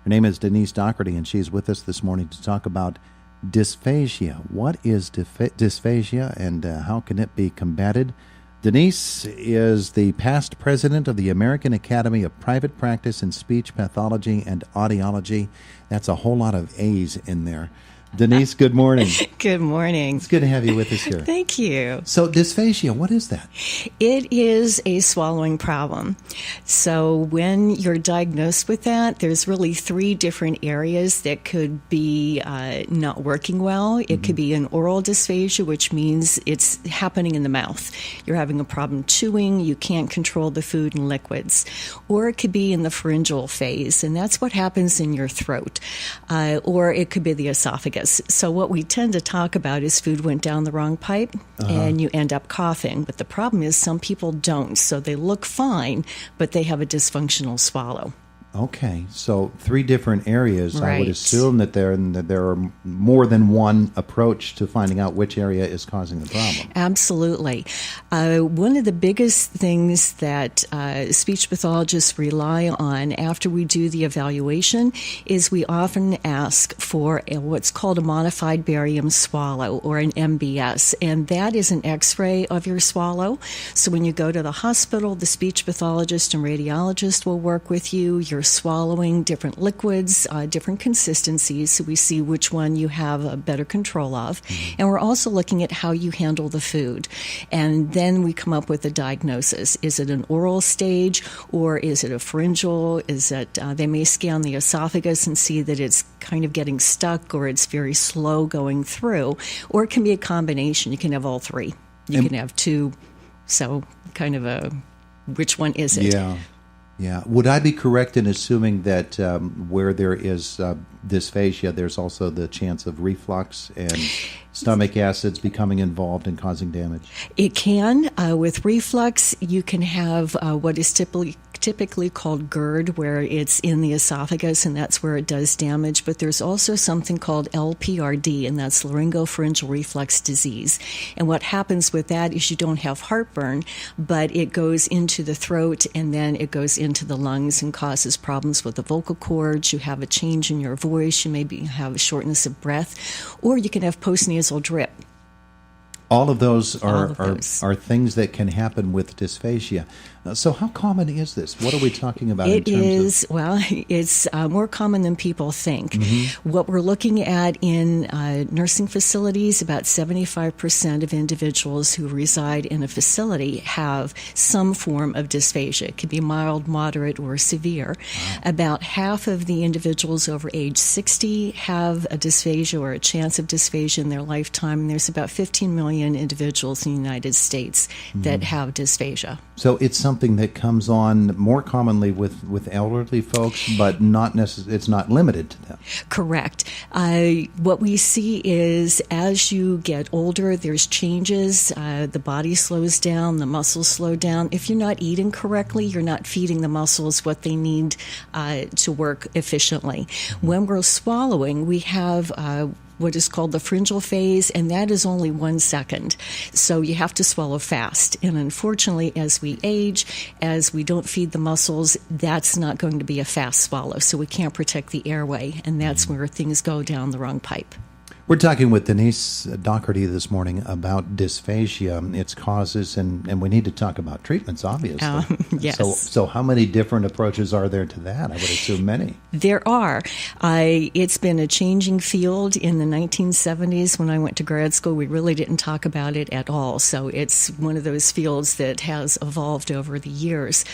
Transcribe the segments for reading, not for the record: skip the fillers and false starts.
Her name is Denise Dougherty, and she's with us this morning to talk about dysphagia. What is dysphagia, and how can it be combated? Denise is the past president of the American Academy of Private Practice in Speech Pathology and Audiology. That's a whole lot of A's in there. Denise, good morning. Good morning. It's good to have you with us here. Thank you. So dysphagia, what is that? It is a swallowing problem. So when you're diagnosed with that, there's really three different areas that could be not working well. It could be an oral dysphagia, which means it's happening in the mouth. You're having a problem chewing, you can't control the food and liquids. Or it could be in the pharyngeal phase, and that's what happens in your throat. Or it could be the esophagus. So what we tend to talk about is food went down the wrong pipe and you end up coughing. But the problem is some people don't. So they look fine, but they have a dysfunctional swallow. Okay, so three different areas. Right. I would assume that there are more than one approach to finding out which area is causing the problem. Absolutely. One of the biggest things that speech pathologists rely on after we do the evaluation is we often ask for what's called a modified barium swallow, or an MBS, and that is an x-ray of your swallow. So when you go to the hospital, the speech pathologist and radiologist will work with you. You're swallowing different liquids, different consistencies, so we see which one you have a better control of. And we're also looking at how you handle the food. And then we come up with a diagnosis. Is it an oral stage, or is it a pharyngeal? Is it, they may scan the esophagus and see that it's kind of getting stuck, or it's very slow going through, or it can be a combination. You can have all three. You can have two, so kind of a, which one is it? Yeah. Would I be correct in assuming that where there is dysphagia, there's also the chance of reflux and stomach acids becoming involved and causing damage? It can. With reflux, you can have what is typically called GERD, where it's in the esophagus, and that's where it does damage. But there's also something called LPRD, and that's laryngopharyngeal reflux disease. And what happens with that is you don't have heartburn, but it goes into the throat, and then it goes into the lungs and causes problems with the vocal cords. You have a change in your voice. You maybe have a shortness of breath, or you can have postnasal drip. All of those are things that can happen with dysphagia. So how common is this? What are we talking about in terms of... Well, it's more common than people think. What we're looking at in nursing facilities, about 75% of individuals who reside in a facility have some form of dysphagia. It can be mild, moderate, or severe. Wow. About half of the individuals over age 60 have a dysphagia or a chance of dysphagia in their lifetime. And there's about 15 million individuals in the United States that have dysphagia. So it's something that comes on more commonly with elderly folks, but not necessarily, it's not limited to them. Correct. What we see is as you get older, there's changes. The body slows down, the muscles slow down. If you're not eating correctly, you're not feeding the muscles what they need to work efficiently. When we're swallowing, we have what is called the pharyngeal phase, and that is only 1 second. So you have to swallow fast. And unfortunately, as we age, as we don't feed the muscles, that's not going to be a fast swallow. So we can't protect the airway, and that's where things go down the wrong pipe. We're talking with Denise Dougherty this morning about dysphagia, its causes, and we need to talk about treatments, obviously. Yes. So how many different approaches are there to that? I would assume many. There are. It's been a changing field. In the 1970s, when I went to grad school, we really didn't talk about it at all. So it's one of those fields that has evolved over the years.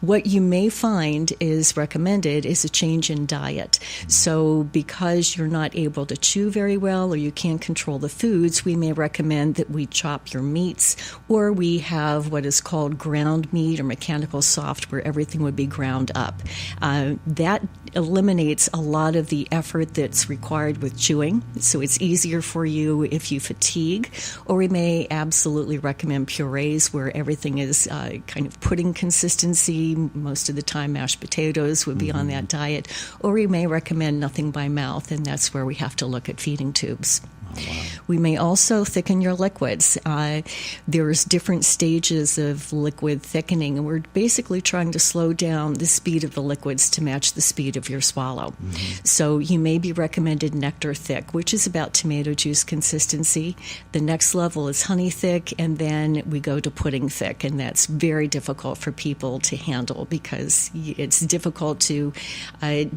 What you may find is recommended is a change in diet. So because you're not able to chew very well, or you can't control the foods, we may recommend that we chop your meats, or we have what is called ground meat or mechanical soft, where everything would be ground up. That eliminates a lot of the effort that's required with chewing, so it's easier for you if you fatigue. Or we may absolutely recommend purees, where everything is kind of pudding consistency. Most of the time mashed potatoes would be on that diet. Or we may recommend nothing by mouth, and that's where we have to look at feeding tubes. We may also thicken your liquids. There's different stages of liquid thickening, and we're basically trying to slow down the speed of the liquids to match the speed of your swallow. So you may be recommended nectar thick, which is about tomato juice consistency. The next level is honey thick, and then we go to pudding thick, and that's very difficult for people to handle because it's difficult to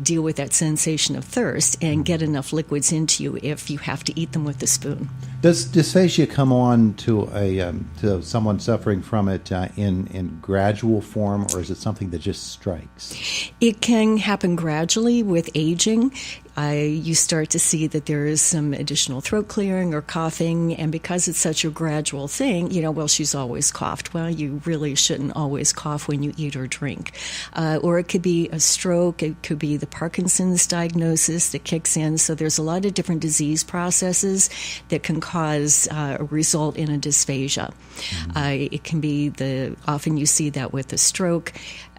deal with that sensation of thirst and get enough liquids into you if you have to eat them with a spoon. Does dysphagia come on to someone suffering from it in gradual form, or is it something that just strikes? It can happen gradually with aging. You start to see that there is some additional throat clearing or coughing, and because it's such a gradual thing, well, she's always coughed. Well, you really shouldn't always cough when you eat or drink. Or it could be a stroke, it could be the Parkinson's diagnosis that kicks in. So there's a lot of different disease processes that can cause a result in a dysphagia. It can be often you see that with a stroke.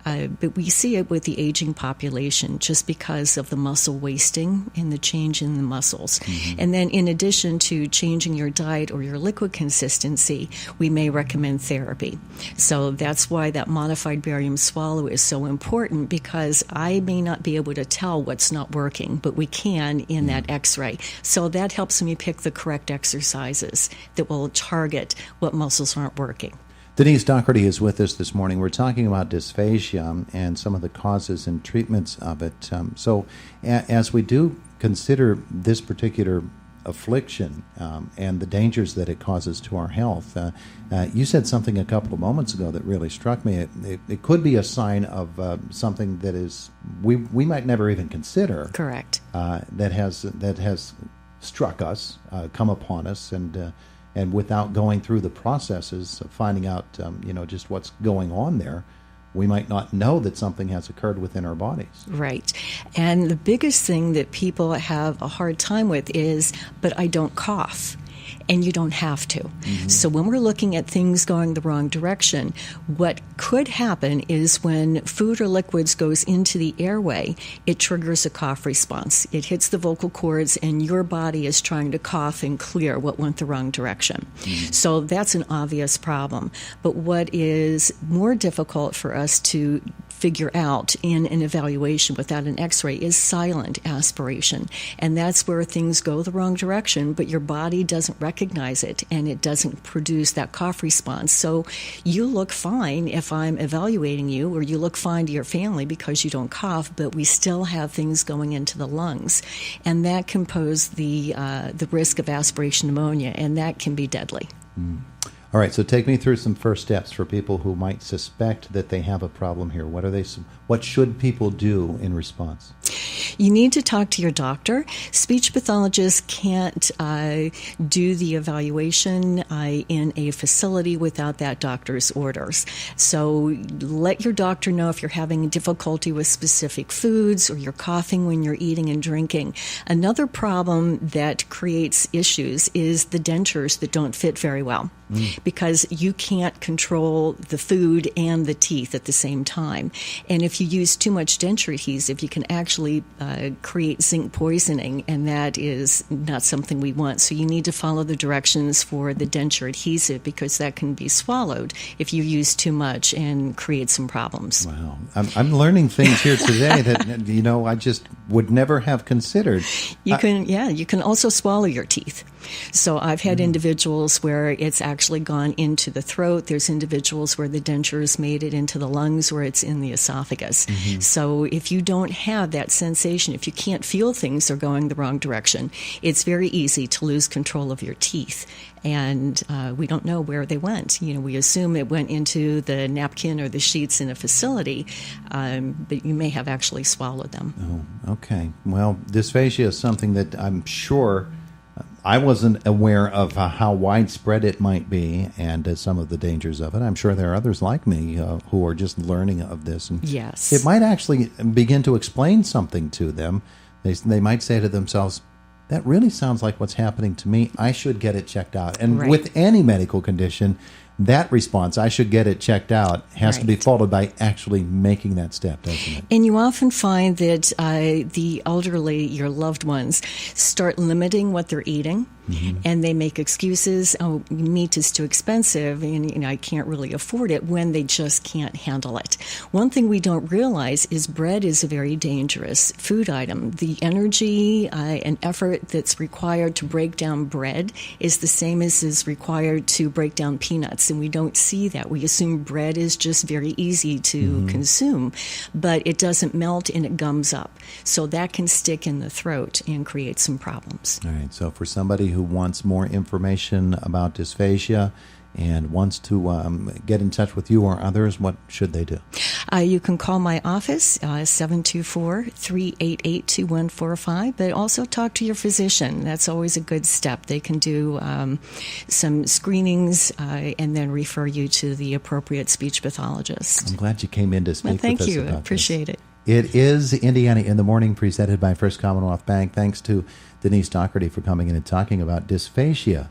But we see it with the aging population just because of the muscle wasting and the change in the muscles. And then in addition to changing your diet or your liquid consistency, we may recommend therapy. So that's why that modified barium swallow is so important, because I may not be able to tell what's not working, but we can in that x-ray. So that helps me pick the correct exercises that will target what muscles aren't working. Denise Dougherty is with us this morning. We're talking about dysphagia and some of the causes and treatments of it. So as we do consider this particular affliction and the dangers that it causes to our health, you said something a couple of moments ago that really struck me. It could be a sign of something that is we might never even consider. Correct. That has struck us, come upon us, and without going through the processes of finding out, just what's going on there, we might not know that something has occurred within our bodies. Right. And the biggest thing that people have a hard time with is, but I don't cough. And you don't have to. So when we're looking at things going the wrong direction, what could happen is when food or liquids goes into the airway, it triggers a cough response. It hits the vocal cords, and your body is trying to cough and clear what went the wrong direction. So that's an obvious problem. But what is more difficult for us to figure out in an evaluation without an x-ray is silent aspiration. And that's where things go the wrong direction, but your body doesn't recognize it, and it doesn't produce that cough response. So you look fine if I'm evaluating you, or you look fine to your family because you don't cough, but we still have things going into the lungs. And that can pose the risk of aspiration pneumonia, and that can be deadly. All right, so take me through some first steps for people who might suspect that they have a problem here. What should people do in response? You need to talk to your doctor. Speech pathologists can't do the evaluation in a facility without that doctor's orders. So let your doctor know if you're having difficulty with specific foods or you're coughing when you're eating and drinking. Another problem that creates issues is the dentures that don't fit very well. Because you can't control the food and the teeth at the same time. And if you use too much denture adhesive, you can actually create zinc poisoning, and that is not something we want. So you need to follow the directions for the denture adhesive, because that can be swallowed if you use too much and create some problems. Wow. I'm learning things here today that, I just would never have considered. You can also swallow your teeth. So I've had individuals where it's actually gone into the throat. There's individuals where the dentures made it into the lungs, where it's in the esophagus. So if you don't have that sensation, if you can't feel things are going the wrong direction, it's very easy to lose control of your teeth. And we don't know where they went. We assume it went into the napkin or the sheets in a facility, but you may have actually swallowed them. Oh, okay. Well, dysphagia is something that I'm sure I wasn't aware of how widespread it might be and some of the dangers of it. I'm sure there are others like me who are just learning of this. And yes. It might actually begin to explain something to them. They might say to themselves, that really sounds like what's happening to me. I should get it checked out. And with any medical condition, that response, I should get it checked out, has to be followed by actually making that step, doesn't it? And you often find that the elderly, your loved ones, start limiting what they're eating. and they make excuses. Oh, meat is too expensive, and I can't really afford it, when they just can't handle it. One thing we don't realize is bread is a very dangerous food item. The energy and effort that's required to break down bread is the same as is required to break down peanuts, and we don't see that. We assume bread is just very easy to consume, but it doesn't melt and it gums up. So that can stick in the throat and create some problems. All right. So for somebody who wants more information about dysphagia and wants to get in touch with you or others, what should they do? You can call my office, 724-388-2145, but also talk to your physician. That's always a good step. They can do some screenings and then refer you to the appropriate speech pathologist. I'm glad you came in to speak with us about this. Thank you. I appreciate it. It is Indiana in the Morning, presented by First Commonwealth Bank. Thanks to Denise Dougherty for coming in and talking about dysphagia.